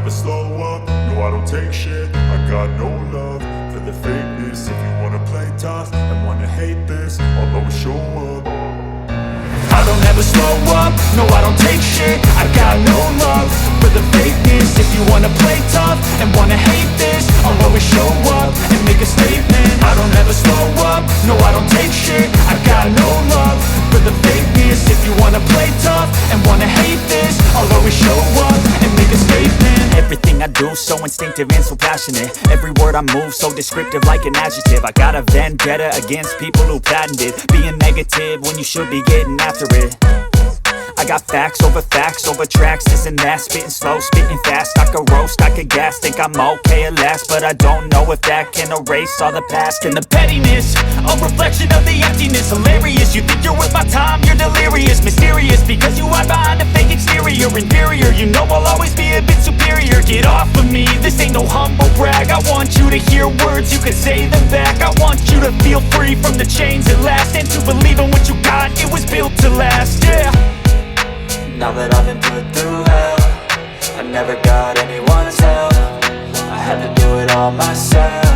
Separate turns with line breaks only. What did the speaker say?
never slow up, no I don't take shit. I got no love for the fakeness. If you wanna play tough and wanna hate this, I'll always show up.
I don't ever slow up, no I don't take shit. I got no love for the fakeness. If you wanna play tough and wanna hate this, I'll always show up and make a statement. I don't ever slow up, no I don't take shit. I got no love for the fakeness. If you wanna play tough and wanna hate this, I'll always show up and make a statement. Everything I do so instinctive and so passionate. Every word I move so descriptive like an adjective. I got a vendetta against people who patented being negative when you should be getting after it. I got facts over tracks, this and that. Spitting slow, spitting fast. I could roast, I could gas. Think I'm okay at last, but I don't know if that can erase all the past. And the pettiness, a reflection of the emptiness. Hilarious, you think you're worth my time, you're delirious. Mysterious, because you hide behind a fake exterior. Inferior, you know I'll always be a bit superior. Get off of me, this ain't no humble brag. I want you to hear words, you can say them back. I want you to feel free from the chains at last, and to believe in what you got, it was built to last, yeah.
Now that I've been put through hell, I never got anyone's help. I had to do it all myself.